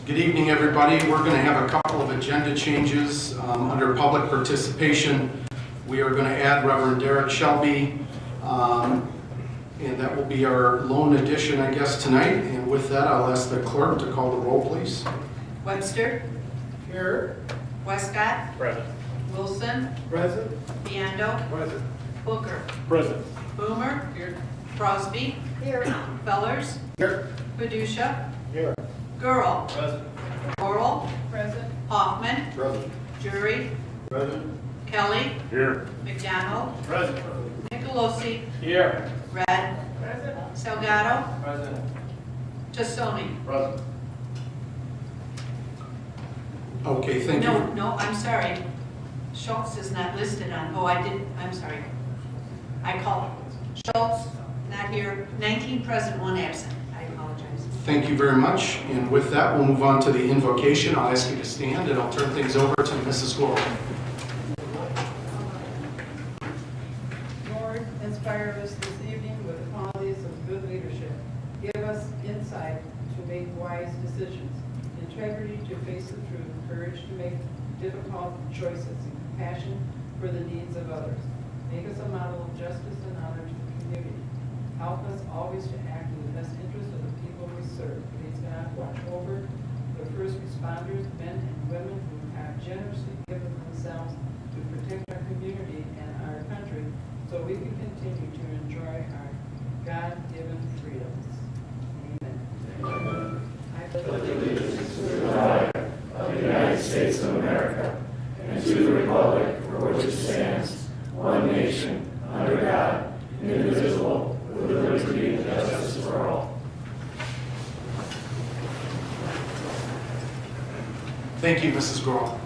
Good evening, everybody. We're going to have a couple of agenda changes under public participation. We are going to add Reverend Derek Shelby, and that will be our lone addition, I guess, tonight. And with that, I'll ask the clerk to call the roll, please. Webster. Here. Westcott. Present. Wilson. Present. Biando. Present. Booker. Present. Boomer. Here. Crosby. Here. Fellers. Here. Padusha. Here. Gurl. Present. Oral. Present. Hoffman. Present. Jury. Present. Kelly. Here. McDonald. Present. Nicolosi. Here. Red. Present. Salgado. Present. Tassoni. Present. Okay, thank you. No, I'm sorry. Schultz is not listed on, I'm sorry. I called Schultz, not here, 19 present, 1 absent. I apologize. Thank you very much. And with that, we'll move on to the invocation. I'll ask you to stand, and I'll turn things over to Mrs. Squirrel. Lord, inspire us this evening with the qualities of good leadership. Give us insight to make wise decisions, integrity to face the truth, courage to make difficult choices, and compassion for the needs of others. Make us a model of justice and honor to the community. Help us always to act in the best interest of the people we serve. Please God, watch over the first responders, men and women who have generously given themselves to protect our community and our country so we can continue to enjoy our God-given freedoms. Amen. I pledge allegiance to the flag of the United States of America and to the republic for which it stands, one nation, under God, indivisible, with liberty and justice for all. Thank you, Mrs. Grohl.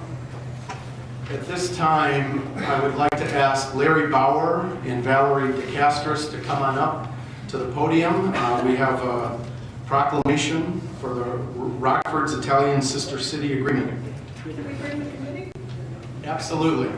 At this time, I would like to ask Larry Bauer and Valerie DeCastris to come on up to the podium. We have a proclamation for the Rockford's Italian Sister City Agreement. Can we bring the committee? Absolutely.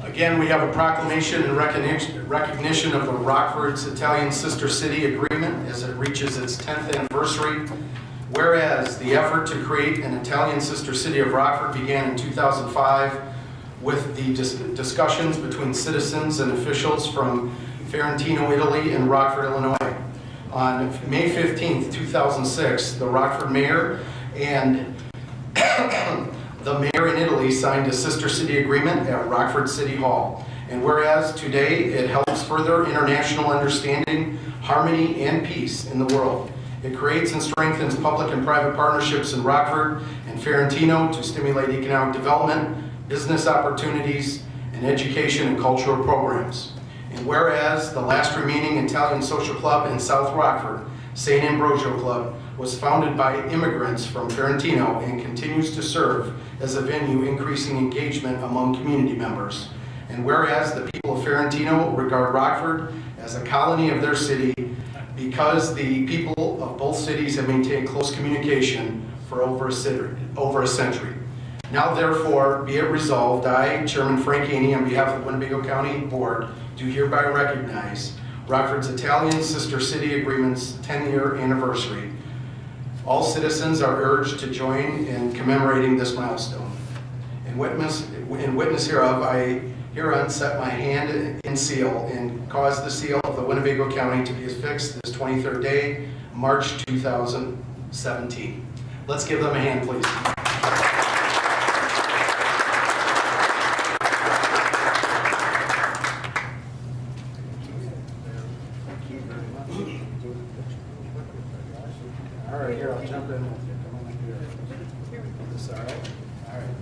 Again, we have a proclamation in recognition of the Rockford's Italian Sister City Agreement as it reaches its 10th anniversary. Whereas the effort to create an Italian sister city of Rockford began in 2005 with the discussions between citizens and officials from Ferentino, Italy and Rockford, Illinois. On May 15th, 2006, the Rockford mayor and the mayor in Italy signed a sister city agreement at Rockford City Hall. And whereas today it helps further international understanding, harmony, and peace in the world. It creates and strengthens public and private partnerships in Rockford and Ferentino to stimulate economic development, business opportunities, and education and cultural programs. And whereas the last remaining Italian social club in South Rockford, St. Ambrosio Club, was founded by immigrants from Ferentino and continues to serve as a venue increasing engagement among community members. And whereas the people of Ferentino regard Rockford as a colony of their city because the people of both cities have maintained close communication for over a century. Now therefore, be it resolved, I, Chairman Frank Haney, on behalf of the Winnebago County Board, do hereby recognize Rockford's Italian Sister City Agreement's 10-year anniversary. All citizens are urged to join in commemorating this milestone. In witness hereof, I hereon set my hand in seal and cause the seal of the Winnebago County to be affixed this 23rd day, March 2017. Let's give them a hand, please. All right, here, I'll jump in. Come on up here. Is this all right? All right.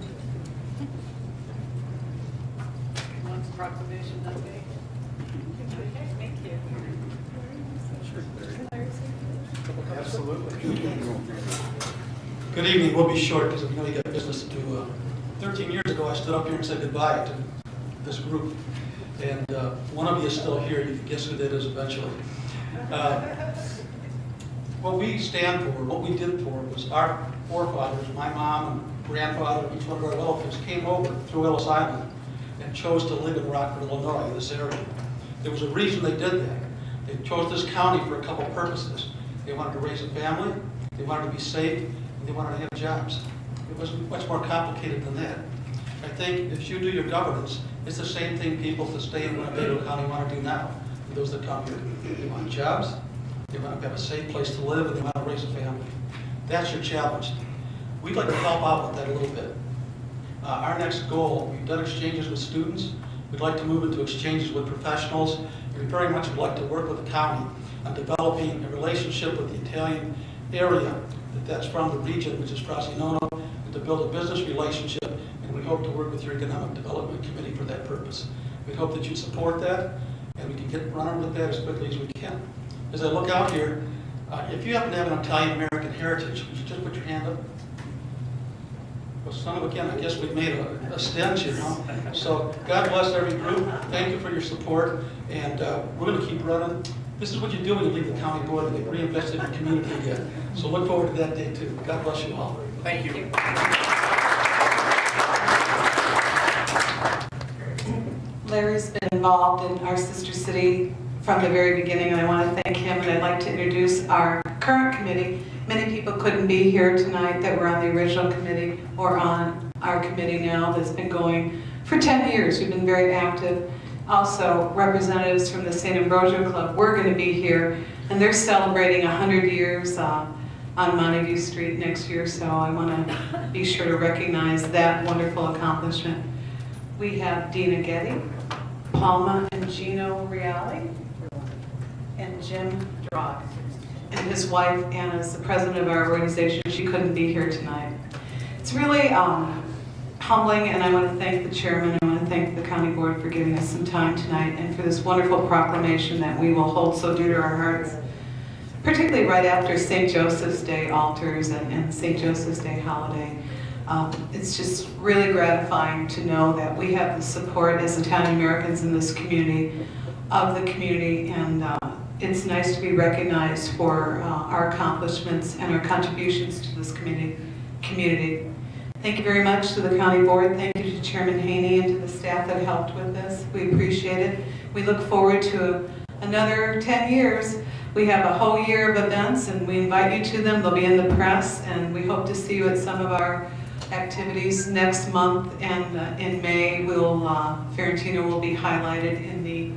One's proclamation that day. Thank you. Absolutely. Good evening. We'll be short because we know you got business to do. 13 years ago, I stood up here and said goodbye to this group. And one of you is still here. You can guess who that is eventually. What we stand for, what we did for, was our forefathers, my mom and grandfather, each one of our relatives, came over through Ellis Island and chose to live in Rockford, Illinois, this area. There was a reason they did that. They chose this county for a couple purposes. They wanted to raise a family, they wanted to be safe, and they wanted to have jobs. It was much more complicated than that. I think if you do your governance, it's the same thing people that stay in Winnebago County want to do now. For those that come here, they want jobs, they want to have a safe place to live, and they want to raise a family. That's your challenge. We'd like to help out with that a little bit. Our next goal, we've done exchanges with students. We'd like to move into exchanges with professionals. We very much would like to work with the county on developing a relationship with the Italian area that's from the region, which is Frosinone, and to build a business relationship. And we hope to work with your Economic Development Committee for that purpose. We hope that you support that, and we can get running with that as quickly as we can. As I look out here, if you happen to have an Italian-American heritage, would you just put your hand up? Well, son of a gun, I guess we've made a stench here, huh? So God bless every group. Thank you for your support, and we're going to keep running. This is what you do when you leave the county board and get reinvested in the community again. So look forward to that day too. God bless you all. Thank you. Larry's been involved in our sister city from the very beginning, and I want to thank him, and I'd like to introduce our current committee. Many people couldn't be here tonight that were on the original committee or on our committee now that's been going for 10 years. We've been very active. Also, representatives from the St. Ambrosio Club, we're going to be here, and they're celebrating 100 years on Montague Street next year, so I want to be sure to recognize that wonderful accomplishment. We have Dina Getty, Palma and Gino Reale, and Jim Drog. And his wife, Anna, is the president of our organization. She couldn't be here tonight. It's really humbling, and I want to thank the chairman, I want to thank the county board for giving us some time tonight and for this wonderful proclamation that we will hold so dear to our hearts, particularly right after St. Joseph's Day altars and St. Joseph's Day holiday. It's just really gratifying to know that we have the support as Italian Americans in this community, of the community, and it's nice to be recognized for our accomplishments and our contributions to this community. Thank you very much to the county board. Thank you to Chairman Haney and to the staff that helped with this. We appreciate it. We look forward to another 10 years. We have a whole year of events, and we invite you to them. They'll be in the press, and we hope to see you at some of our activities next month. And in May, Ferentino will be highlighted in the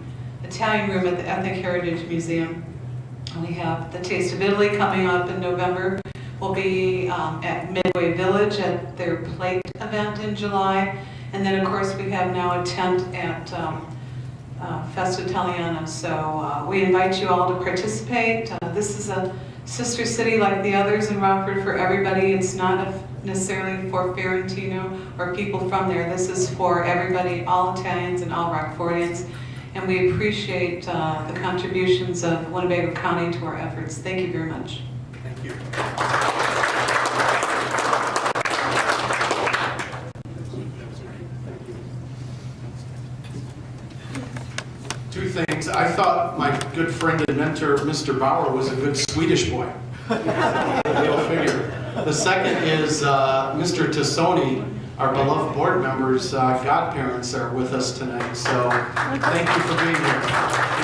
Italian room at the Ethnic Heritage Museum. We have the Taste of Italy coming up in November. We'll be at Midway Village at their plate event in July. And then, of course, we have now a tent at Festa Italiana. So we invite you all to participate. This is a sister city like the others in Rockford for everybody. It's not necessarily for Ferentino or people from there. This is for everybody, all Italians and all Rockfordians. And we appreciate the contributions of Winnebago County to our efforts. Thank you very much. Thank you. Two things. I thought my good friend and mentor, Mr. Bauer, was a good Swedish boy. Go figure. The second is Mr. Tassoni, our beloved board members, godparents, are with us tonight. So thank you for being here.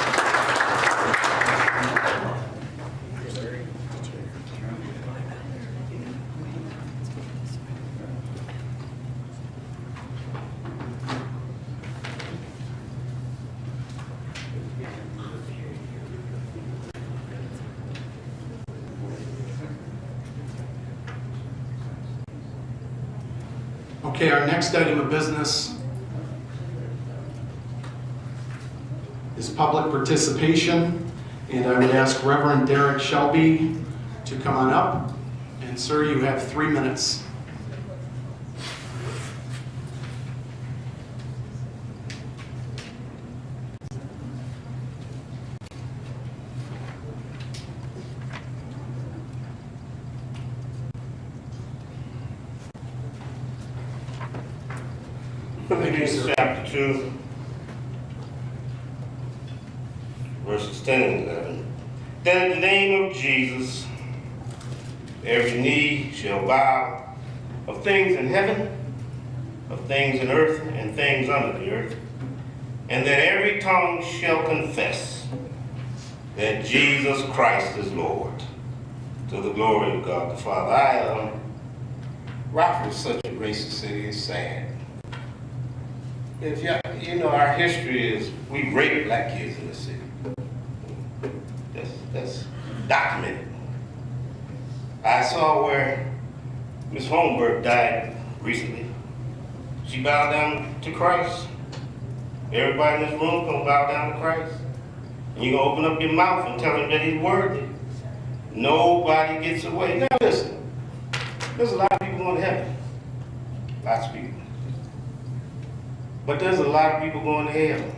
Okay, our next item of business is public participation, and I would ask Reverend Derek Shelby to come on up. And sir, you have 3 minutes. Philippians chapter 2, verses 10 and 11. That in the name of Jesus, every knee shall bow, of things in heaven, of things in earth, and things under the earth, and that every tongue shall confess that Jesus Christ is Lord, to the glory of God the Father. Rockford is such a racist city, it's sad. If you know, our history is we rape black kids in the city. That's documented. I saw where Miss Holmberg died recently. She bowed down to Christ. Everybody in this room gonna bow down to Christ. And you're gonna open up your mouth and tell him that he's worthy. Nobody gets away. Now listen, there's a lot of people going to heaven. Lots of people. But there's a lot of people going to hell.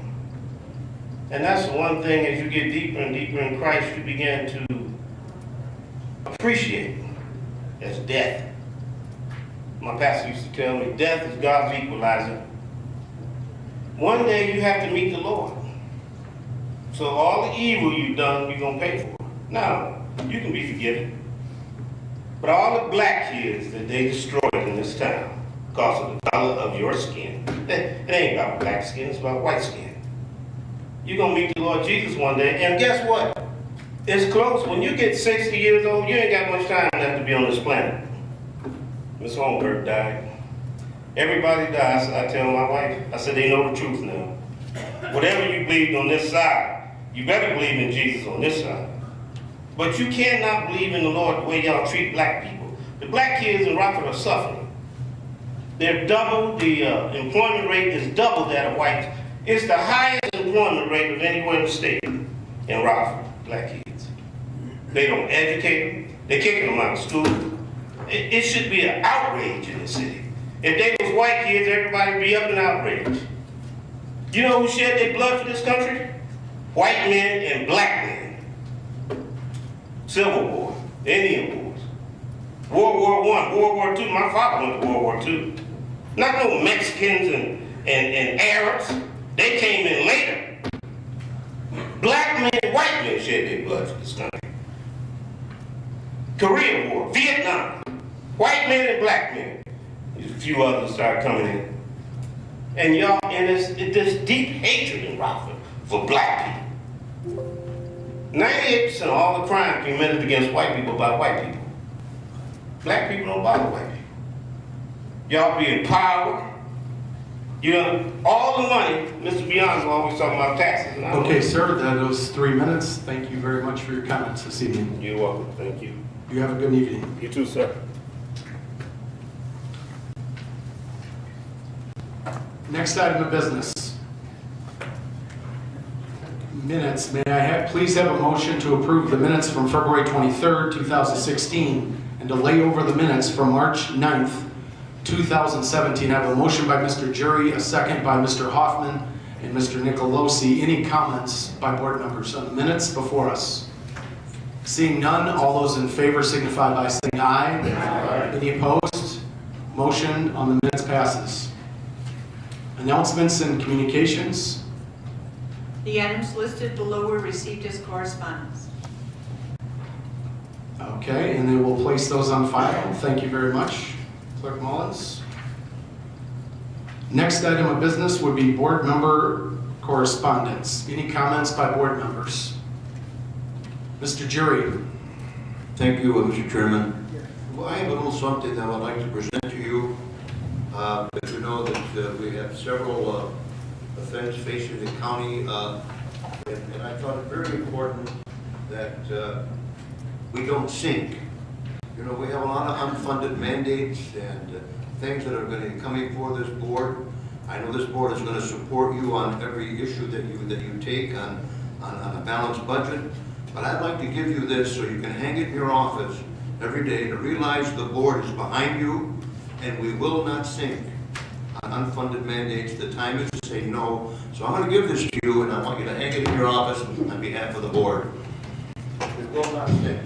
And that's the one thing, as you get deeper and deeper in Christ, you begin to appreciate as death. My pastor used to tell me, death is God's equalizer. One day you have to meet the Lord. So all the evil you've done, you're going to pay for. Now, you can be forgiven. But all the black kids that they destroyed in this town because of the color of your skin, it ain't about black skin, it's about white skin. You're going to meet the Lord Jesus one day, and guess what? It's close. When you get 60 years old, you ain't got much time left to be on this planet. Miss Holmberg died. Everybody dies. I tell my wife, I said, they know the truth now. Whatever you believed on this side, you better believe in Jesus on this side. But you cannot believe in the Lord the way y'all treat black people. The black kids in Rockford are suffering. They're double, the employment rate is double that of whites. It's the highest employment rate of anywhere in the state in Rockford, black kids. They don't educate them. They're kicking them out of school. It should be an outrage in the city. If they was white kids, everybody would be up in outrage. You know who shed their blood for this country? White men and black men. Civil War, Indian Wars, World War I, World War II. My father went to World War II. Not no Mexicans and Arabs. They came in later. Black men and white men shed their blood for this country. Korean War, Vietnam, white men and black men. There's a few others started coming in. And y'all, and there's deep hatred in Rockford for black people. 98% of all the crime committed against white people by white people. Black people don't bother white people. Y'all be in power. You know, all the money, Mr. Beyond's always talking about taxes. Okay, sir, that was 3 minutes. Thank you very much for your comments this evening. You're welcome. Thank you. You have a good evening. You too, sir. Next item of business. Minutes. May I please have a motion to approve the minutes from February 23rd, 2016, and to lay over the minutes from March 9th, 2017. I have a motion by Mr. Jury, a second by Mr. Hoffman and Mr. Nicolosi. Any comments by board members on the minutes before us? Seeing none, all those in favor signify by saying aye. Aye. Any opposed? Motion on the minutes passes. Announcements and communications. The items listed below were received as correspondence. Okay, and they will place those on file. Thank you very much, Clerk Mullins. Next item of business would be board member correspondence. Any comments by board members? Mr. Jury. Thank you, Mr. Chairman. Well, I have a little something that I'd like to present to you. As you know that we have several offenses facing the county, and I thought it very important that we don't sink. You know, we have a lot of unfunded mandates and things that are going to be coming before this board. I know this board is going to support you on every issue that you take on a balanced budget. But I'd like to give you this so you can hang it in your office every day to realize the board is behind you and we will not sink on unfunded mandates. The time is to say no. So I'm going to give this to you and I want you to hang it in your office on behalf of the board. We will not sink.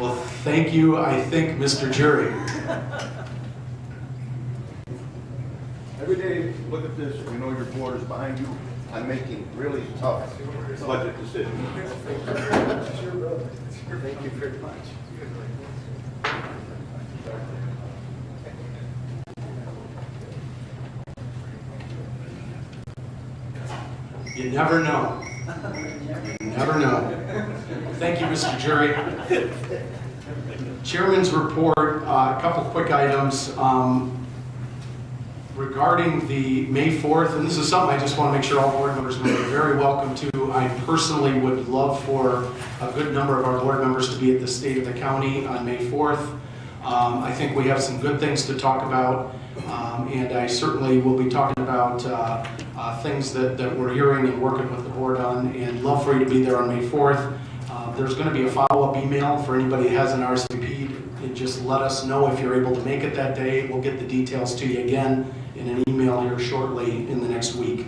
Well, thank you, I think, Mr. Jury. Every day, look at this, you know your board is behind you on making really tough budget decisions. Thank you very much. You never know. You never know. Thank you, Mr. Jury. Chairman's report, a couple quick items. Regarding the May 4th, and this is something I just want to make sure all board members know you're very welcome to. I personally would love for a good number of our board members to be at the State of the County on May 4th. I think we have some good things to talk about, and I certainly will be talking about things that we're hearing and working with the board on, and love for you to be there on May 4th. There's going to be a follow-up email for anybody who hasn't RSVP'd, and just let us know if you're able to make it that day. We'll get the details to you again in an email here shortly in the next week.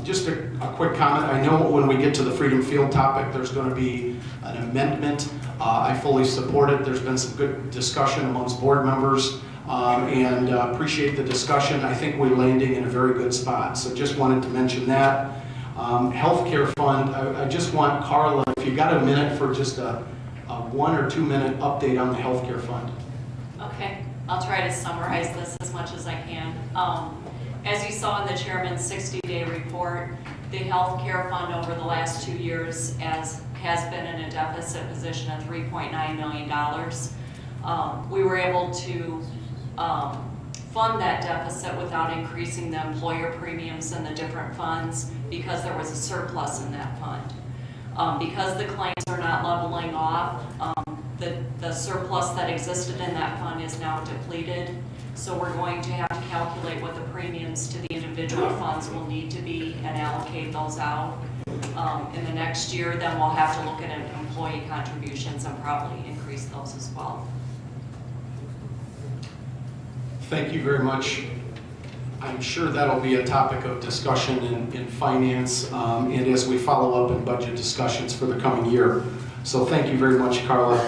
Just a quick comment. I know when we get to the Freedom Field topic, there's going to be an amendment. I fully support it. There's been some good discussion amongst board members, and appreciate the discussion. I think we're landing in a very good spot. So just wanted to mention that. Healthcare fund, I just want Carla, if you got a minute for just a 1 or 2 minute update on the healthcare fund. Okay, I'll try to summarize this as much as I can. As you saw in the chairman's 60-day report, the healthcare fund over the last 2 years has been in a deficit position of $3.9 million. We were able to fund that deficit without increasing the employer premiums in the different funds because there was a surplus in that fund. Because the claims are not leveling off, the surplus that existed in that fund is now depleted. So we're going to have to calculate what the premiums to the individual funds will need to be and allocate those out. In the next year, then we'll have to look at employee contributions and probably increase those as well. Thank you very much. I'm sure that'll be a topic of discussion in finance and as we follow up in budget discussions for the coming year. So thank you very much, Carla.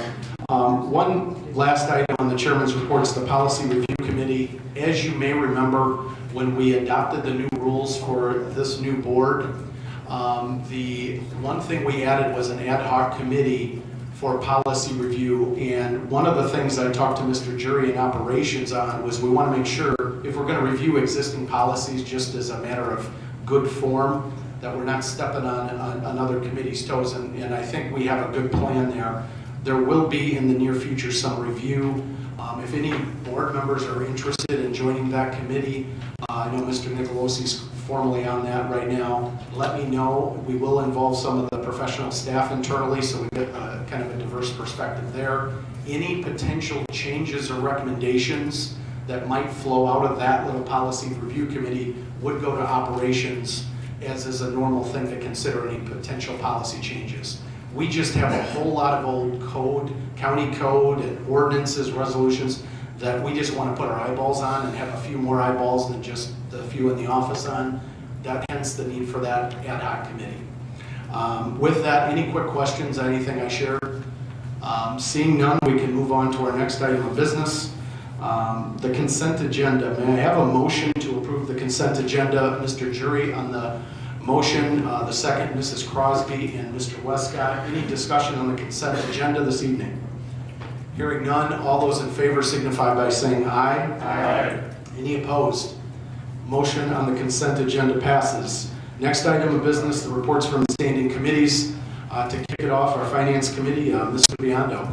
One last item on the chairman's report is the Policy Review Committee. As you may remember, when we adopted the new rules for this new board, the one thing we added was an ad hoc committee for policy review, and one of the things I talked to Mr. Jury in operations on was we want to make sure if we're going to review existing policies just as a matter of good form, that we're not stepping on other committees' toes, and I think we have a good plan there. There will be in the near future some review. If any board members are interested in joining that committee, I know Mr. Nicolosi's formally on that right now. Let me know. We will involve some of the professional staff internally so we get kind of a diverse perspective there. Any potential changes or recommendations that might flow out of that little policy review committee would go to operations, as is a normal thing to consider any potential policy changes. We just have a whole lot of old code, county code and ordinances, resolutions that we just want to put our eyeballs on and have a few more eyeballs than just the few in the office on. That hence the need for that ad hoc committee. With that, any quick questions on anything I shared? Seeing none, we can move on to our next item of business. The consent agenda. May I have a motion to approve the consent agenda? Mr. Jury on the motion, the second, Mrs. Crosby and Mr. Westcott. Any discussion on the consent agenda this evening? Hearing none, all those in favor signify by saying aye. Aye. Any opposed? Motion on the consent agenda passes. Next item of business, the reports from the standing committees. To kick it off, our Finance Committee, Mr. Biondo.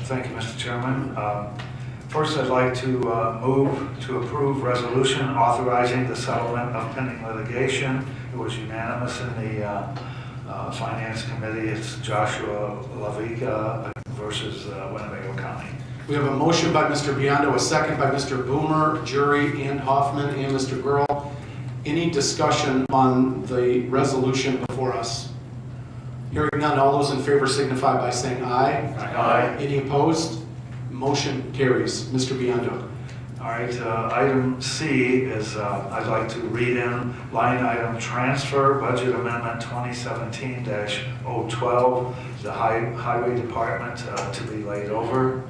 Thank you, Mr. Chairman. First, I'd like to move to approve resolution authorizing the settlement of pending litigation. It was unanimous in the Finance Committee. It's Joshua Lavica versus Winnebago County. We have a motion by Mr. Biondo, a second by Mr. Boomer, Jury, and Hoffman, and Mr. Gurl. Any discussion on the resolution before us? Hearing none, all those in favor signify by saying aye. Aye. Any opposed? Motion carries. Mr. Biondo. All right, item C is, I'd like to read in line item transfer, budget amendment 2017-012, the highway department to be laid over.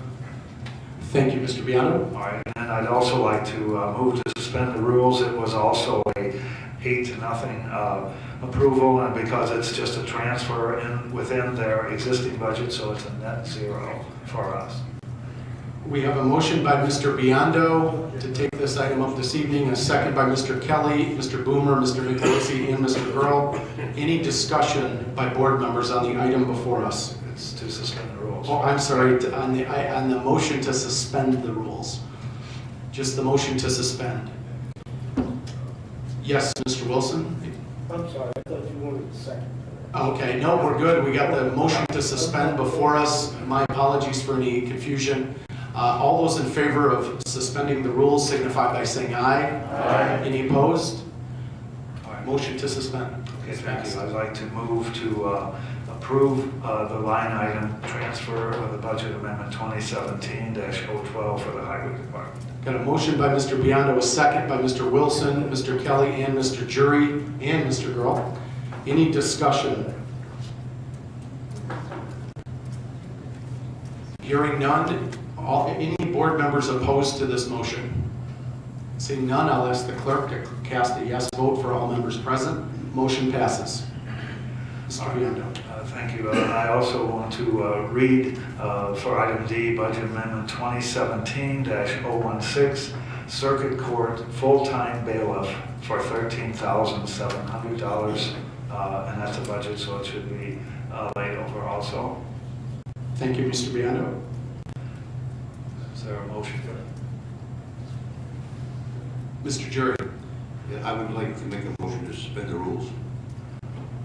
Thank you, Mr. Biondo. All right, and I'd also like to move to suspend the rules. It was also a 8-0 approval, and because it's just a transfer within their existing budget, so it's a net zero for us. We have a motion by Mr. Biondo to take this item up this evening, a second by Mr. Kelly, Mr. Boomer, Mr. Nicolosi, and Mr. Earl. Any discussion by board members on the item before us? It's to suspend the rules. Oh, I'm sorry, on the motion to suspend the rules. Just the motion to suspend. Yes, Mr. Wilson? I'm sorry, I thought you wanted a second. Okay, no, we're good. We got the motion to suspend before us. My apologies for any confusion. All those in favor of suspending the rules signify by saying aye. Aye. Any opposed? All right. Motion to suspend. Okay, thank you. I'd like to move to approve the line item transfer of the budget amendment 2017-012 for the highway department. Got a motion by Mr. Biondo, a second by Mr. Wilson, Mr. Kelly, and Mr. Jury, and Mr. Earl. Any discussion? Hearing none. Any board members opposed to this motion? Seeing none, I'll ask the clerk to cast a yes vote for all members present. Motion passes. Mr. Biondo. Thank you. I also want to read for item D, budget amendment 2017-016, circuit court full-time bailiff for $13,700, and that's a budget, so it should be laid over also. Thank you, Mr. Biondo. Is there a motion for that? Mr. Jury. Yeah, I would like to make a motion to suspend the rules.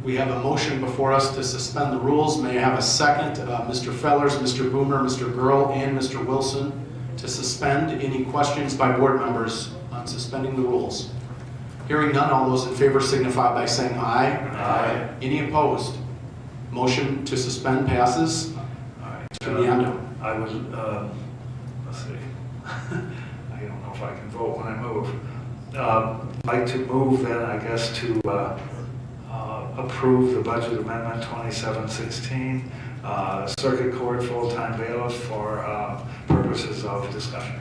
We have a motion before us to suspend the rules. May I have a second? Mr. Fellers, Mr. Boomer, Mr. Gurl, and Mr. Wilson to suspend. Any questions by board members on suspending the rules? Hearing none, all those in favor signify by saying aye. Aye. Any opposed? Motion to suspend passes. All right. Mr. Biondo. I would, let's see. I don't know if I can vote when I move. Like to move then, I guess, to approve the budget amendment 2716, circuit court full-time bailiff for purposes of discussion.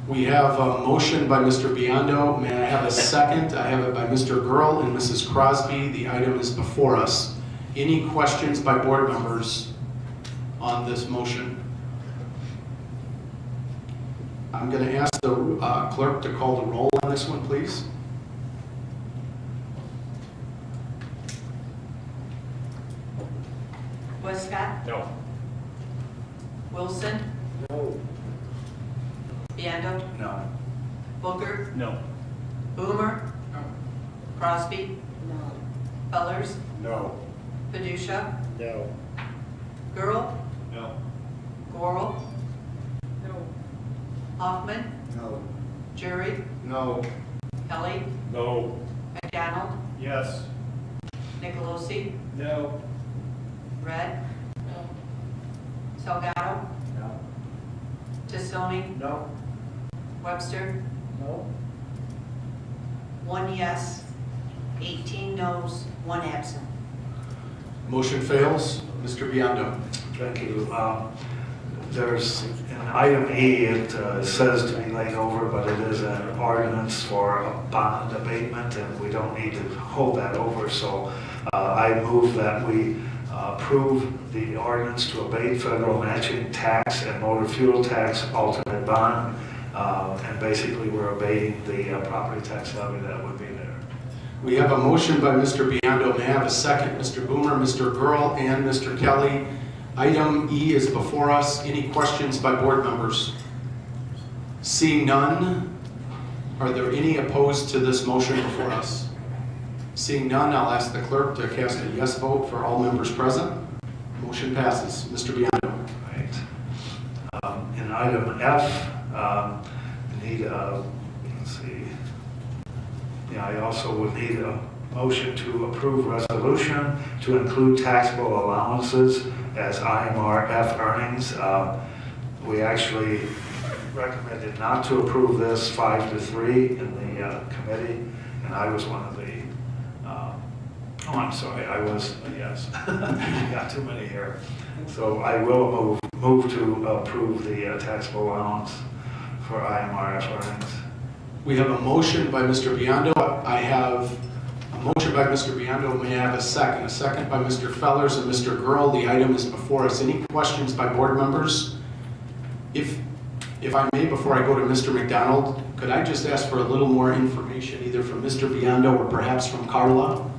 We have a motion by Mr. Biondo. May I have a second? I have it by Mr. Gurl and Mrs. Crosby. The item is before us. Any questions by board members on this motion? I'm going to ask the clerk to call the roll on this one, please. Westcott? No. Wilson? No. Biondo? No. Booker? No. Boomer? Crosby? No. Fellers? No. Padusha? No. Gurl? No. Gorl? No. Hoffman? No. Jury? No. Kelly? No. McDonald? Yes. Nicolosi? No. Red? Salgado? No. Tassoni? No. Webster? No. 1 yes, 18 noes, 1 absent. Motion fails. Mr. Biondo. Thank you. There's, in item E, it says to be laid over, but it is an ordinance for a bond abatement, and we don't need to hold that over. So I move that we approve the ordinance to abate federal matching tax and motor fuel tax alternate bond. And basically, we're abating the property tax levy that would be there. We have a motion by Mr. Biondo. May I have a second? Mr. Boomer, Mr. Gurl, and Mr. Kelly. Item E is before us. Any questions by board members? Seeing none, are there any opposed to this motion before us? Seeing none, I'll ask the clerk to cast a yes vote for all members present. Motion passes. Mr. Biondo. Right. In item F, we need a, let's see. Yeah, I also would need a motion to approve resolution to include taxable allowances as IMRF earnings. We actually recommended not to approve this 5-3 in the committee, and I was one of the, oh, I'm sorry, I was, yes. You got too many here. So I will move to approve the taxable allowance for IMRF earnings. We have a motion by Mr. Biondo. I have a motion by Mr. Biondo. May I have a second? A second by Mr. Fellers and Mr. Gurl. The item is before us. Any questions by board members? If I may, before I go to Mr. McDonald, could I just ask for a little more information, either from Mr. Biondo or perhaps from Carla?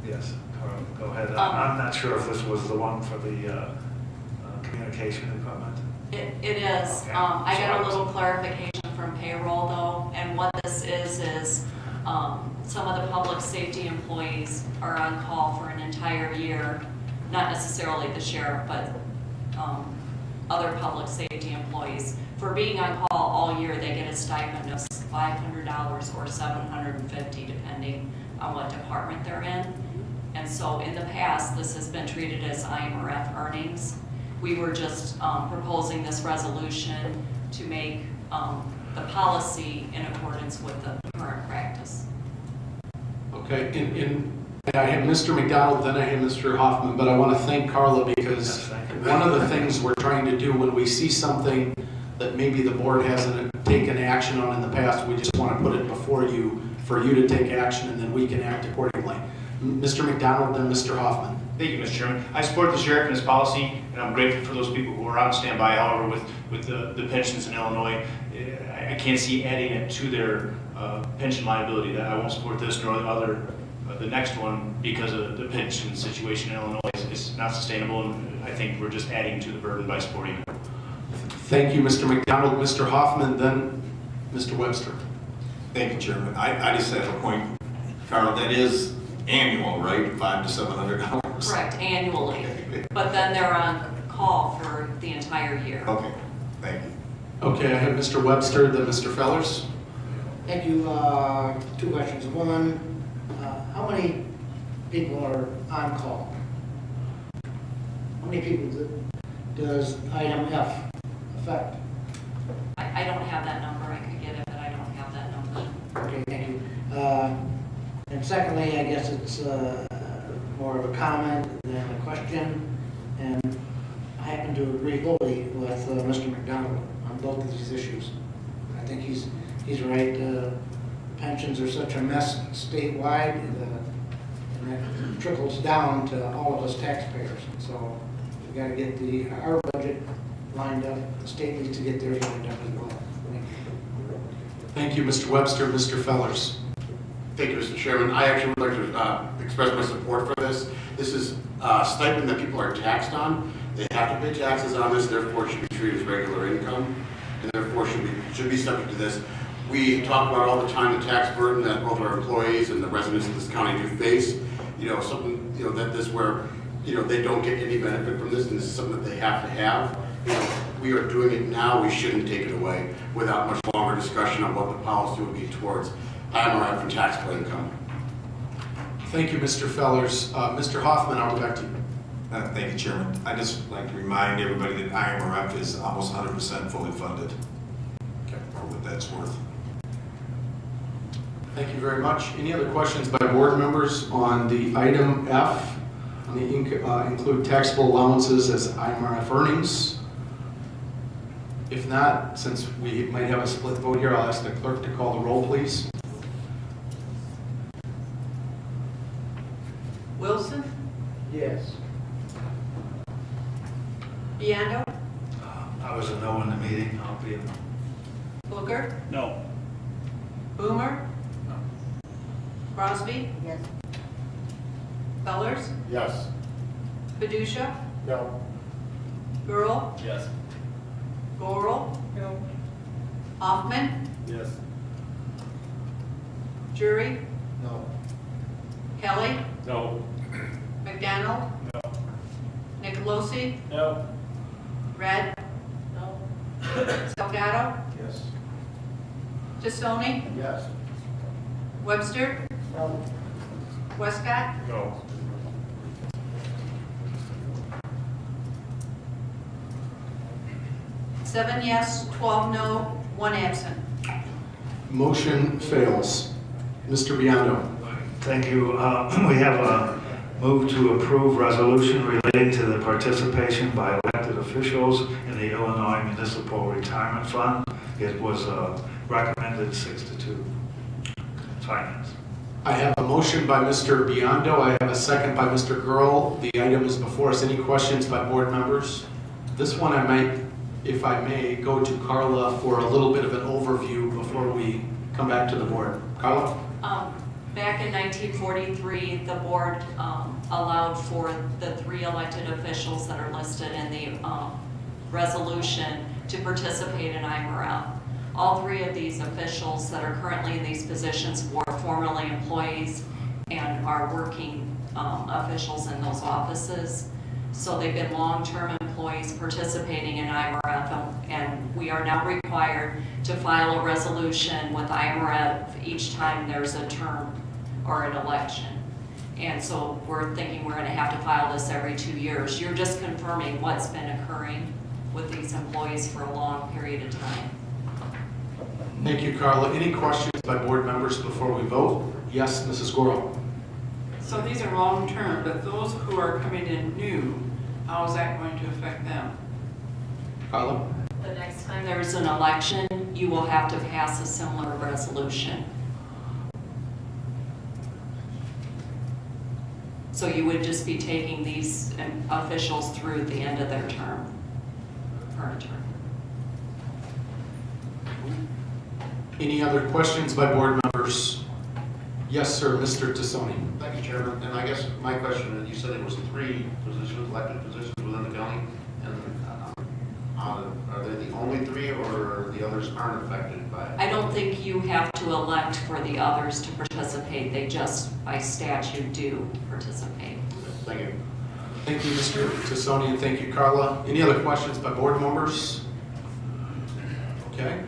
Yes, Carl, go ahead. I'm not sure if this was the one for the communication equipment. It is. Okay. I got a little clarification from payroll though, and what this is some of the public safety employees are on call for an entire year, not necessarily the sheriff, but other public safety employees. For being on call all year, they get a stipend of $500 or $750, depending on what department they're in. And so in the past, this has been treated as IMRF earnings. We were just proposing this resolution to make the policy in accordance with the current practice. Okay, and I have Mr. McDonald, then I have Mr. Hoffman, but I want to thank Carla because Yes, thank you. one of the things we're trying to do when we see something that maybe the board hasn't taken action on in the past, we just want to put it before you for you to take action and then we can act accordingly. Mr. McDonald, then Mr. Hoffman. Thank you, Mr. Chairman. I support the sheriff and his policy, and I'm grateful for those people who are on standby. However, with the pensions in Illinois, I can't see adding it to their pension liability. That I won't support this nor the next one because of the pension situation in Illinois. It's not sustainable, and I think we're just adding to the burden by supporting it. Thank you, Mr. McDonald. Mr. Hoffman, then Mr. Webster. Thank you, Chairman. I just have a point, Carl, that is annual, right? $500 to $700? Correct, annually. But then they're on call for the entire year. Okay, thank you. Okay, I have Mr. Webster, then Mr. Fellers. Thank you. Two questions. One, how many people are on call? How many people does item F affect? I don't have that number. I could get it, but I don't have that number. Okay, thank you. And secondly, I guess it's more of a comment than a question. And I happen to agree fully with Mr. McDonald on both of these issues. I think he's right. Pensions are such a mess statewide, and that trickles down to all of us taxpayers. So we got to get our budget lined up. The state needs to get theirs lined up as well. Thank you, Mr. Webster. Mr. Fellers. Thank you, Mr. Chairman. I actually would like to express my support for this. This is a stipend that people are taxed on. They have to pay taxes on this, therefore it should be treated as regular income, and therefore should be subject to this. We talk about all the time the tax burden that both our employees and the residents of this county do face. Something, that this where, they don't get any benefit from this, and this is something that they have to have. We are doing it now, we shouldn't take it away without much longer discussion on what the policy would be towards IMRF and taxable income. Thank you, Mr. Fellers. Mr. Hoffman, I'll go back to you. Thank you, Chairman. I just like to remind everybody that IMRF is almost 100% fully funded. Okay. For what that's worth. Thank you very much. Any other questions by board members on the item F, on the include taxable allowances as IMRF earnings? If not, since we might have a split vote here, I'll ask the clerk to call the roll, please. Wilson, Yes. Biondo, I was a no in the meeting. I'll be a Booker, No. Boomer, Crosby, Yes. Fellers, Yes. Badusha, No. Gurl, Yes. Gorel, No. Hoffman, Yes. Jury, No. Kelly, No. McDonald, No. Nicolosi, No. Red, No. Salgado, Yes. Tassoni, Yes. Webster, No. Westcott, No. 7 yes, 12 no, 1 absent. Motion fails. Mr. Biondo. Thank you. We have a move to approve resolution relating to the participation by elected officials in the Illinois Municipal Retirement Fund. It was recommended 6-2. Finance. I have a motion by Mr. Biondo. I have a second by Mr. Gurl. The item is before us. Any questions by board members? This one I might, if I may, go to Carla for a little bit of an overview before we come back to the board. Carla? Back in 1943, the board allowed for the 3 elected officials that are listed in the resolution to participate in IMRF. All 3 of these officials that are currently in these positions were formerly employees and are working officials in those offices. So they've been long-term employees participating in IMRF, and we are now required to file a resolution with IMRF each time there's a term or an election. And so we're thinking we're going to have to file this every 2 years. You're just confirming what's been occurring with these employees for a long period of time. Thank you, Carla. Any questions by board members before we vote? Yes, Mrs. Gurl. So these are long-term, but those who are coming in new, how is that going to affect them? Carla? The next time there's an election, you will have to pass a similar resolution. So you would just be taking these officials through the end of their term, current term. Any other questions by board members? Yes, sir, Mr. Tassoni. Thank you, Chairman. And I guess my question, you said it was 3 positions, elected positions within the county, and are they the only 3, or the others aren't affected by it? I don't think you have to elect for the others to participate. They just, by statute, do participate. Thank you. Thank you, Mr. Tassoni, and thank you, Carla. Any other questions by board members? Okay.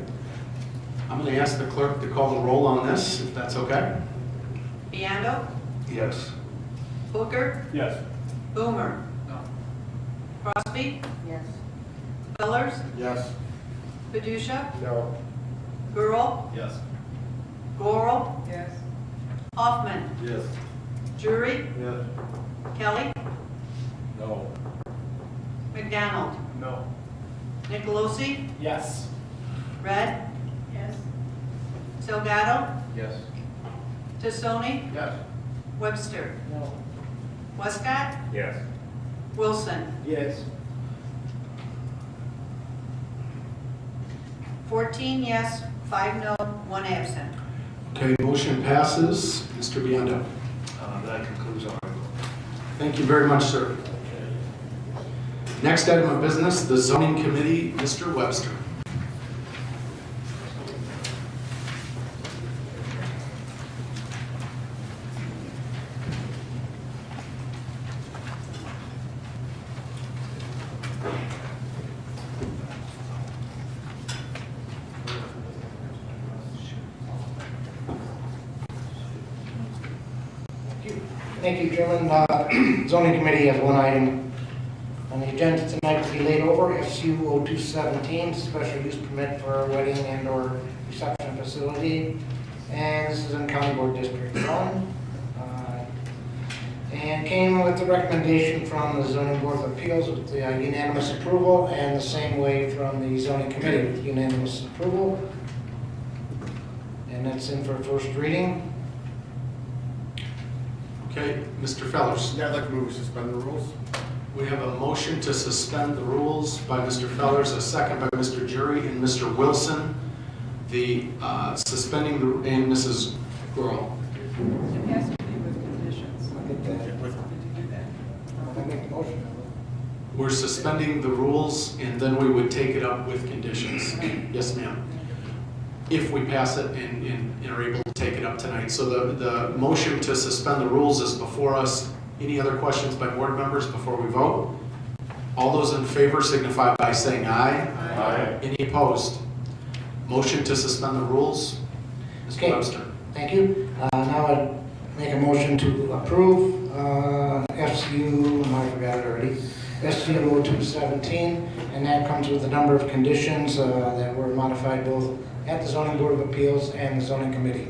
I'm going to ask the clerk to call the roll on this, if that's okay. Biondo? Yes. Booker? Yes. Boomer? No. Crosby? Yes. Fellers? Yes. Padusha? No. Gurl? Yes. Goral? Yes. Hoffman? Yes. Jury? Yes. Kelly? No. McDonald? No. Nicolosi? Yes. Red? Yes. Delgado? Yes. Tassoni? Yes. Webster? No. Westcott? Yes. Wilson? Yes. 14 yes, 5 no, 1 absent. Okay, motion passes. Mr. Biondo. That concludes our vote. Thank you very much, sir. Next item of business, the zoning committee, Mr. Webster. Thank you, Chairman. Zoning Committee has 1 item on the agenda tonight to be laid over, SU 0217, special use permit for a wedding and/or reception facility. And this is in County Board District 1. And came with the recommendation from the Zoning Board of Appeals with the unanimous approval, and the same way from the Zoning Committee with unanimous approval. And that's in for first reading. Okay, Mr. Fellers. Yeah, I'd like to move to suspend the rules. We have a motion to suspend the rules by Mr. Fellers, a second by Mr. Jury and Mr. Wilson. The suspending the, and Mrs. Gurl. It has to be with conditions. I'll get that. Did you do that? I'll make the motion. We're suspending the rules, and then we would take it up with conditions. Yes, ma'am. If we pass it and are able to take it up tonight. So the motion to suspend the rules is before us. Any other questions by board members before we vote? All those in favor signify by saying aye. Aye. Any opposed? Motion to suspend the rules. Mr. Okay. Webster. Thank you. Now I'd make a motion to approve SU, I forgot it already, SCLO 217, and that comes with a number of conditions that were modified both at the Zoning Board of Appeals and the Zoning Committee.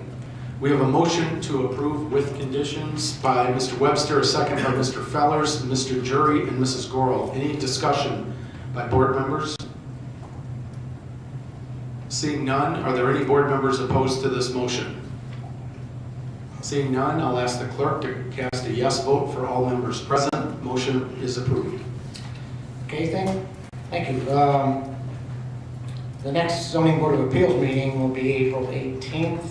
We have a motion to approve with conditions by Mr. Webster, a second by Mr. Fellers, Mr. Jury, and Mrs. Gorel. Any discussion by board members? Seeing none, are there any board members opposed to this motion? Seeing none, I'll ask the clerk to cast a yes vote for all members present. Motion is approved. Okay, thank you. The next Zoning Board of Appeals meeting will be April 18th,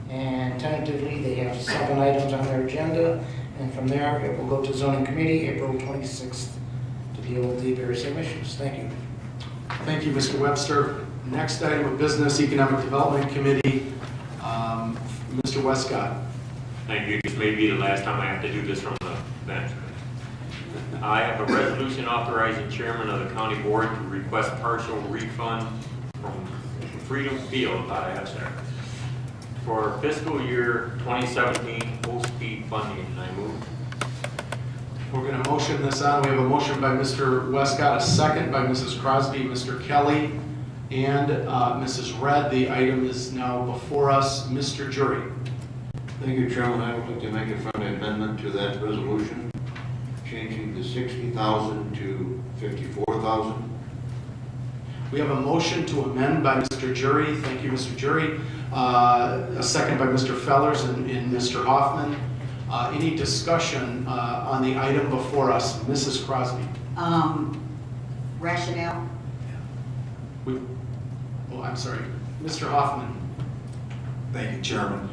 and tentatively they have 7 items on their agenda, and from there it will go to Zoning Committee April 26th to deal with the various issues. Thank you. Thank you, Mr. Webster. Next item of business, Economic Development Committee, Mr. Westcott. Thank you. This may be the last time I have to do this from the bench. I have a resolution authorizing chairman of the county board to request partial refund from Freedom Field, for fiscal year 2017 post-speed funding. I move. We're going to motion this on. We have a motion by Mr. Westcott, a second by Mrs. Crosby, Mr. Kelly, and Mrs. Red. The item is now before us. Mr. Jury. Thank you, Chairman. I would like to make a friendly amendment to that resolution, changing the 60,000 to 54,000. We have a motion to amend by Mr. Jury. Thank you, Mr. Jury. A second by Mr. Fellers and Mr. Hoffman. Any discussion on the item before us? Mrs. Crosby. Rationale? I'm sorry. Mr. Hoffman. Thank you, Chairman.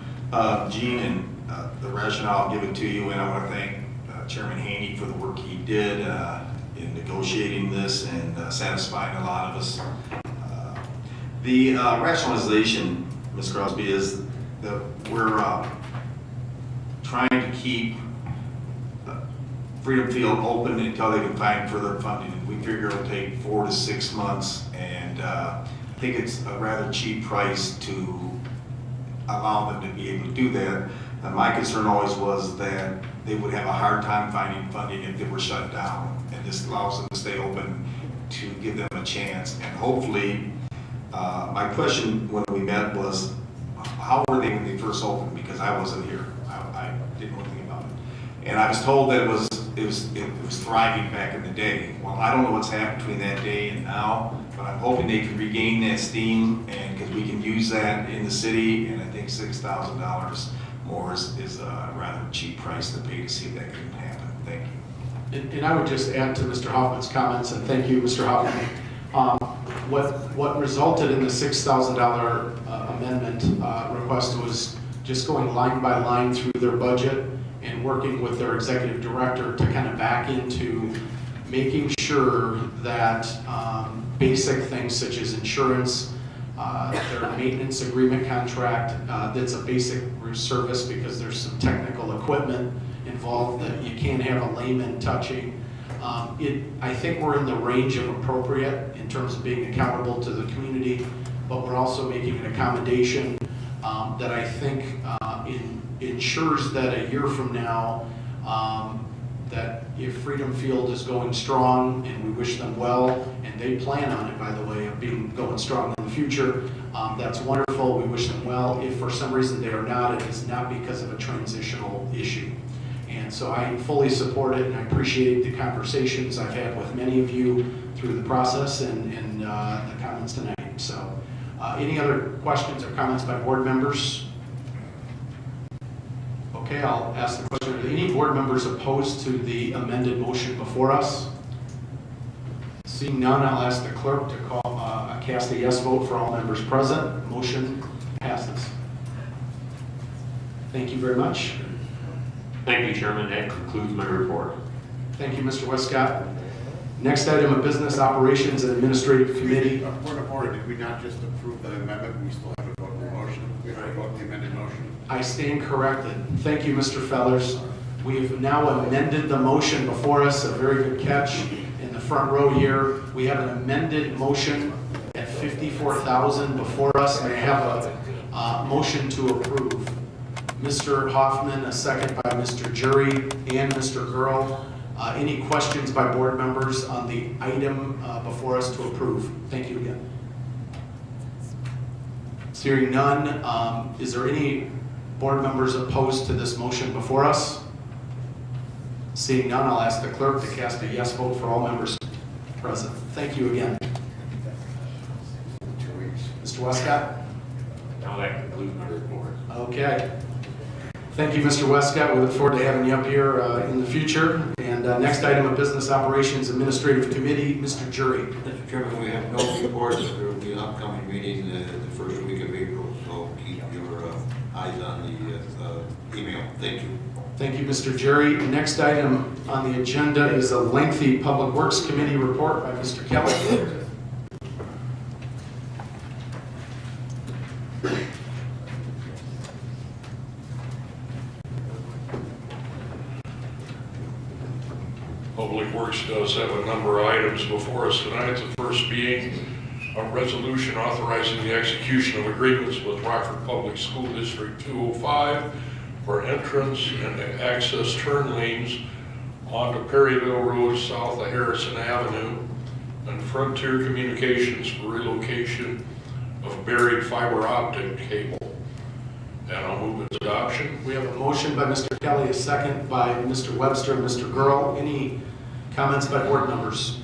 Gene, and the rationale, I'll give it to you, and I want to thank Chairman Haney for the work he did in negotiating this and satisfying a lot of us. The rationalization, Ms. Crosby, is that we're trying to keep Freedom Field open until they can find further funding. We figure it'll take 4 to 6 months, and I think it's a rather cheap price to allow them to be able to do that. And my concern always was that they would have a hard time finding funding if they were shut down, and this allows them to stay open to give them a chance. And hopefully, my question when we met was, how were they when they first opened? Because I wasn't here. I didn't know anything about it. And I was told that it was thriving back in the day. Well, I don't know what's happened between that day and now, but I'm hoping they can regain that steam, and because we can use that in the city, and I think $6,000 more is a rather cheap price to pay to see if that can happen. Thank you. And I would just add to Mr. Hoffman's comments, and thank you, Mr. Hoffman. What resulted in the $6,000 amendment request was just going line by line through their budget and working with their executive director to kind of back into making sure that basic things such as insurance, their maintenance agreement contract, that's a basic service because there's some technical equipment involved that you can't have a layman touching. I think we're in the range of appropriate in terms of being accountable to the community, but we're also making an accommodation that I think ensures that a year from now, that if Freedom Field is going strong, and we wish them well, and they plan on it, by the way, of going strong in the future, that's wonderful. We wish them well. If for some reason they are not, it is not because of a transitional issue. And so I fully support it, and I appreciate the conversations I've had with many of you through the process and the comments tonight. So any other questions or comments by board members? Okay, I'll ask the question. Are there any board members opposed to the amended motion before us? Seeing none, I'll ask the clerk to cast a yes vote for all members present. Motion passes. Thank you very much. Thank you, Chairman. That concludes my report. Thank you, Mr. Westcott. Next item of business, Operations and Administrative Committee. Point of order, did we not just approve that amendment? We still have to vote the motion. We have to vote the amended motion. I stand corrected. Thank you, Mr. Fellers. We have now amended the motion before us. A very good catch in the front row here. We have an amended motion at $54,000 before us. May I have a motion to approve? Mr. Hoffman, a second by Mr. Jury and Mr. Girl. Any questions by board members on the item before us to approve? Thank you again. Hearing none, is there any board members opposed to this motion before us? Seeing none, I'll ask the clerk to cast a yes vote for all members present. Thank you again. Mr. Westcott? Now that concludes my report. Okay. Thank you, Mr. Westcott. We look forward to having you up here in the future. And next item of Business Operations Administrative Committee, Mr. Jury. Mr. Chairman, we have no reports. There will be an upcoming meeting the first week of April, so keep your eyes on the email. Thank you. Thank you, Mr. Jury. Next item on the agenda is a lengthy Public Works Committee report by Mr. Kelly. Public Works does have a number of items before us tonight. The first being a resolution authorizing the execution of agreements with Rockford Public School District 205 for entrance and access turn lanes onto Perryville Road south of Harrison Avenue, and Frontier Communications for relocation of buried fiber optic cable. And I'll move its adoption. We have a motion by Mr. Kelly, a second by Mr. Webster and Mr. Gurl. Any comments by board members?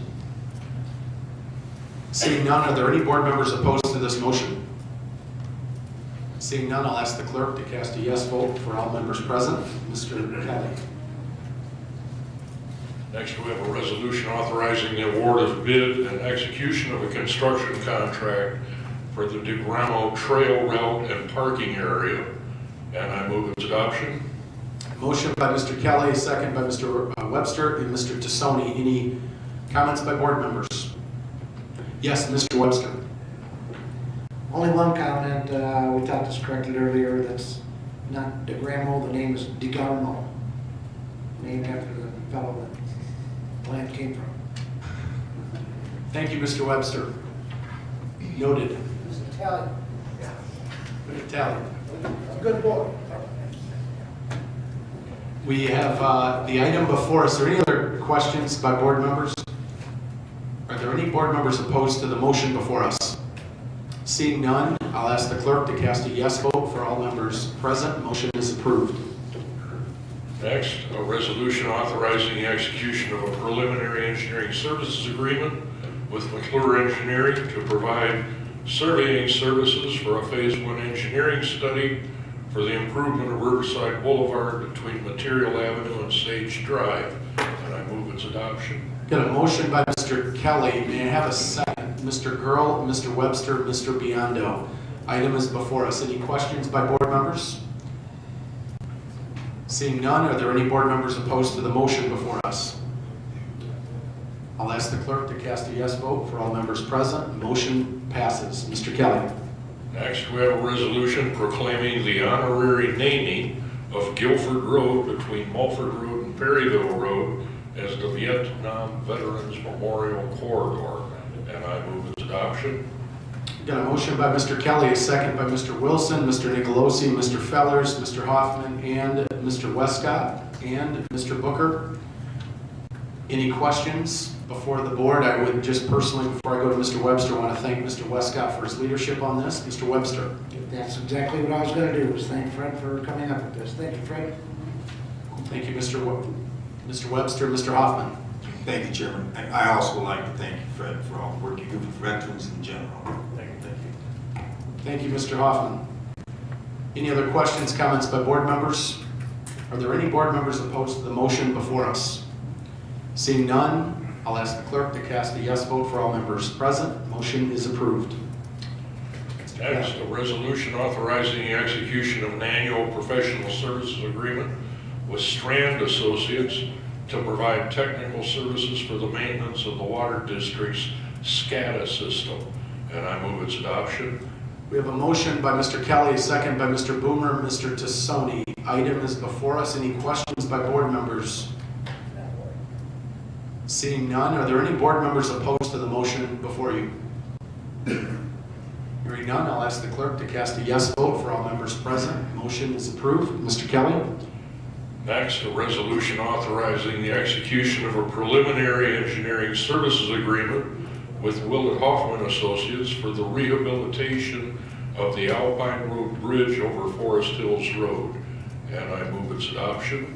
Seeing none, are there any board members opposed to this motion? Seeing none, I'll ask the clerk to cast a yes vote for all members present. Mr. Kelly. Next, we have a resolution authorizing the award of bid and execution of a construction contract for the DeGramo Trail Route and Parking Area, and I move its adoption. Motion by Mr. Kelly, second by Mr. Webster and Mr. Tassoni. Any comments by board members? Yes, Mr. Webster. Only one comment, we thought this corrected earlier, that's not DeGramo, the name is DeGarmo, named after the fellow that the land came from. Thank you, Mr. Webster. Noted. Mr. Italian. Italian. Good boy. We have the item before us. Are there any other questions by board members? Are there any board members opposed to the motion before us? Seeing none, I'll ask the clerk to cast a yes vote for all members present. Motion is approved. Next, a resolution authorizing the execution of a preliminary engineering services agreement with McClure Engineering to provide surveying services for a Phase 1 engineering study for the improvement of Riverside Boulevard between Material Avenue and Sage Drive, and I move its adoption. Got a motion by Mr. Kelly. May I have a second? Mr. Gurl, Mr. Webster, Mr. Biondo. Item is before us. Any questions by board members? Seeing none, are there any board members opposed to the motion before us? I'll ask the clerk to cast a yes vote for all members present. Motion passes. Mr. Kelly. Next, we have a resolution proclaiming the honorary naming of Guilford Road between Mulford Road and Perryville Road as the Vietnam Veterans Memorial Corridor, and I move its adoption. Got a motion by Mr. Kelly, a second by Mr. Wilson, Mr. Nicolosi, Mr. Fellers, Mr. Hoffman, and Mr. Westcott, and Mr. Booker. Any questions before the board? I would just personally, before I go to Mr. Webster, want to thank Mr. Westcott for his leadership on this. Mr. Webster. That's exactly what I was going to do, was thank Fred for coming up with this. Thank you, Fred. Thank you, Mr. Webster, Mr. Hoffman. Thank you, Chairman. And I also would like to thank you, Fred, for all the work you do for veterans in general. Thank you. Thank you, Mr. Hoffman. Any other questions, comments by board members? Are there any board members opposed to the motion before us? Seeing none, I'll ask the clerk to cast a yes vote for all members present. Motion is approved. Next, a resolution authorizing the execution of an annual professional services agreement with Strand Associates to provide technical services for the maintenance of the Water District's SCADA system, and I move its adoption. We have a motion by Mr. Kelly, a second by Mr. Boomer, Mr. Tassoni. Item is before us. Any questions by board members? Seeing none, are there any board members opposed to the motion before you? Hearing none, I'll ask the clerk to cast a yes vote for all members present. Motion is approved. Mr. Kelly? Next, a resolution authorizing the execution of a preliminary engineering services agreement with Willett Hoffman Associates for the rehabilitation of the Alpine Road Bridge over Forest Hills Road. And I move its adoption.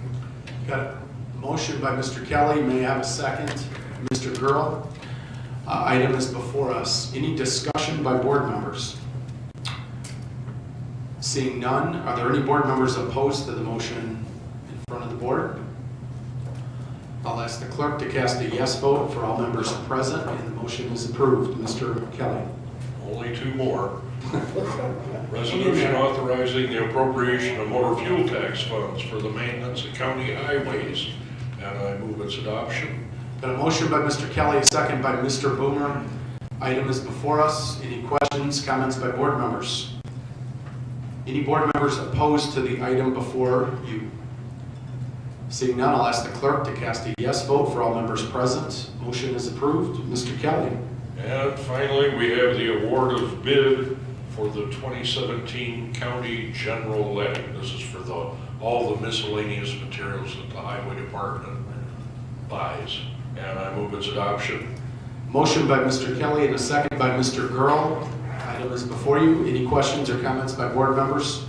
Got a motion by Mr. Kelly. May I have a second? Mr. Gurl. Item is before us. Any discussion by board members? Seeing none, are there any board members opposed to the motion in front of the board? I'll ask the clerk to cast a yes vote for all members present, and the motion is approved. Mr. Kelly. Only two more. Resolution authorizing the appropriation of motor fuel tax funds for the maintenance of county highways, and I move its adoption. Got a motion by Mr. Kelly, a second by Mr. Boomer. Item is before us. Any questions, comments by board members? Any board members opposed to the item before you? Seeing none, I'll ask the clerk to cast a yes vote for all members present. Motion is approved. Mr. Kelly. And finally, we have the award of bid for the 2017 County General Levy. This is for all the miscellaneous materials that the Highway Department buys, and I move its adoption. Motion by Mr. Kelly and a second by Mr. Gurl. Item is before you. Any questions or comments by board members?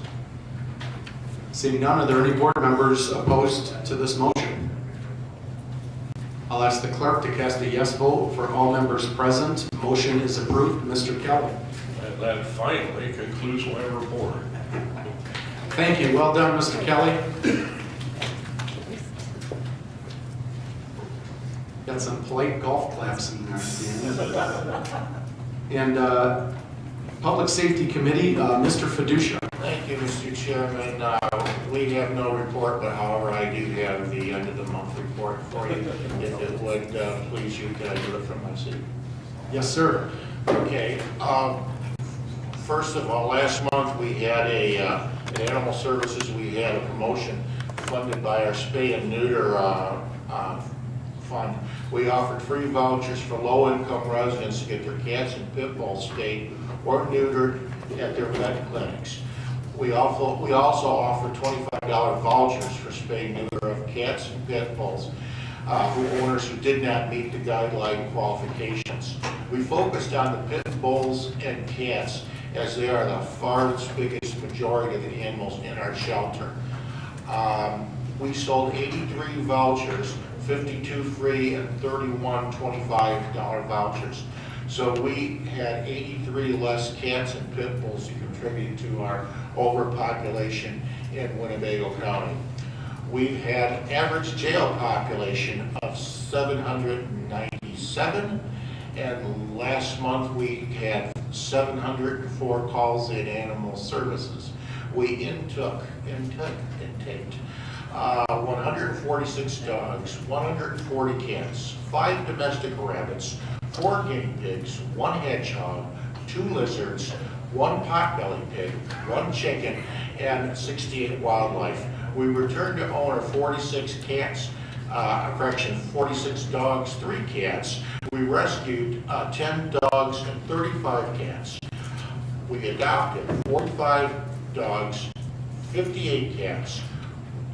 Seeing none, are there any board members opposed to this motion? I'll ask the clerk to cast a yes vote for all members present. Motion is approved. Mr. Kelly. And that finally concludes my report. Thank you. Well done, Mr. Kelly. Got some polite golf claps in there at the end. And Public Safety Committee, Mr. Fiducia. Thank you, Mr. Chairman. We have no report, but however, I do have the end of the month report for you. If it would please you, can I do it from my seat? Yes, sir. Okay. First of all, last month we had in Animal Services, we had a promotion funded by our spay and neuter fund. We offered free vouchers for low-income residents to get their cats and pit bulls spayed or neutered at their vet clinics. We also offered $25 vouchers for spay and neuter of cats and pit bulls owners who did not meet the guideline qualifications. We focused on the pit bulls and cats as they are the farthest biggest majority of the animals in our shelter. We sold 83 vouchers, 52 free and 31 $25 vouchers. So we had 83 less cats and pit bulls to contribute to our overpopulation in Winnebago County. We've had an average jail population of 797, and last month we had 704 calls in Animal Services. We intaked 146 dogs, 140 cats, 5 domestic rabbits, 4 guinea pigs, 1 hedgehog, 2 lizards, 1 potbelly pig, 1 chicken, and 68 wildlife. We returned to owner 46 cats, 46 dogs, 3 cats. We rescued 10 dogs and 35 cats. We adopted 45 dogs, 58 cats,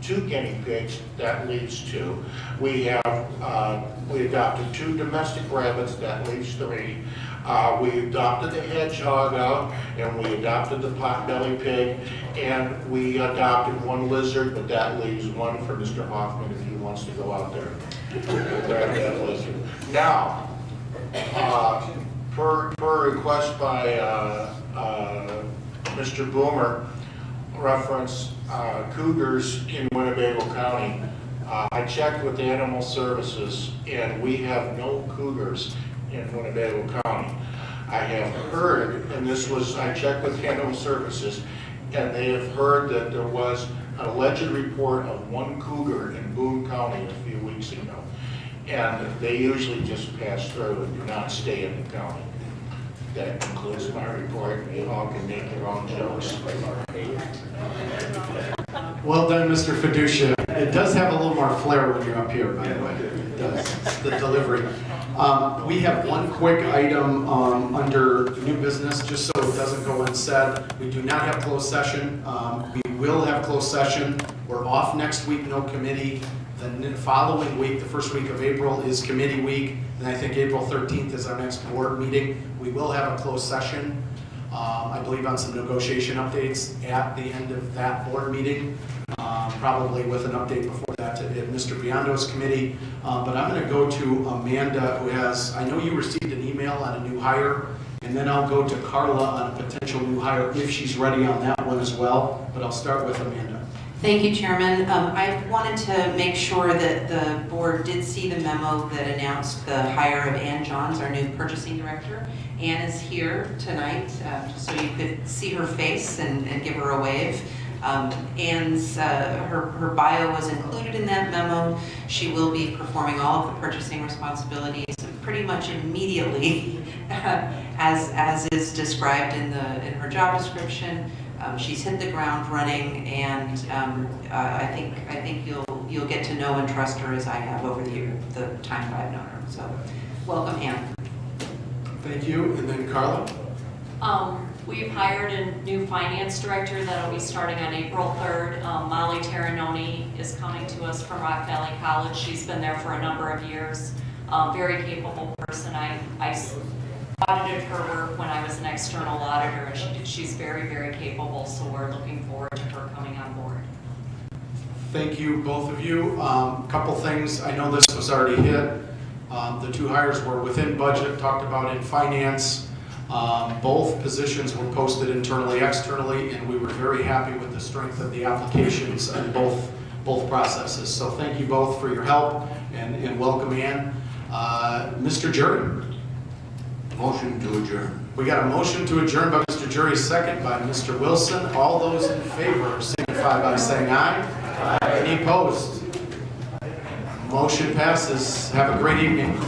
2 guinea pigs, that leaves 2. We adopted 2 domestic rabbits, that leaves 3. We adopted the hedgehog out, and we adopted the potbelly pig, and we adopted 1 lizard, but that leaves 1 for Mr. Hoffman if he wants to go out there and grab that lizard. Now, per request by Mr. Boomer, reference cougars in Winnebago County. I checked with Animal Services, and we have no cougars in Winnebago County. I have heard, and I checked with Animal Services, and they have heard that there was an alleged report of 1 cougar in Boone County a few weeks ago. And they usually just pass through and do not stay in the county. That concludes my report. You all can make your own jokes. Well done, Mr. Fiducia. It does have a little more flair when you're up here, by the way. It does. It's the delivery. We have one quick item under new business, just so it doesn't go unsaid. We do not have closed session. We will have closed session. We're off next week, no committee. The following week, the first week of April, is committee week, and I think April 13th is our next board meeting. We will have a closed session, I believe on some negotiation updates at the end of that board meeting, probably with an update before that to Mr. Biondo's committee. But I'm going to go to Amanda, who has, I know you received an email on a new hire, and then I'll go to Carla on a potential new hire if she's ready on that one as well, but I'll start with Amanda. Thank you, Chairman. I wanted to make sure that the board did see the memo that announced the hire of Ann Johns, our new purchasing director. Ann is here tonight, just so you could see her face and give her a wave. Ann's, her bio was included in that memo. She will be performing all of the purchasing responsibilities pretty much immediately, as is described in her job description. She's hit the ground running, and I think you'll get to know and trust her as I have over the time that I've known her. So, welcome, Ann. Thank you, and then Carla. We've hired a new finance director that'll be starting on April 3rd. Molly Terranoni is coming to us from Rock Valley College. She's been there for a number of years. Very capable person. I audited her work when I was an external auditor, and she's very, very capable, so we're looking forward to her coming on board. Thank you, both of you. Couple things, I know this was already hit. The two hires were within budget, talked about in finance. Both positions were posted internally, externally, and we were very happy with the strength of the applications in both processes. So thank you both for your help, and welcome, Ann. Mr. Jury. Motion to adjourn. We got a motion to adjourn by Mr. Jury, second by Mr. Wilson. All those in favor signify by saying aye. Aye. Any opposed? Motion passes. Have a great evening.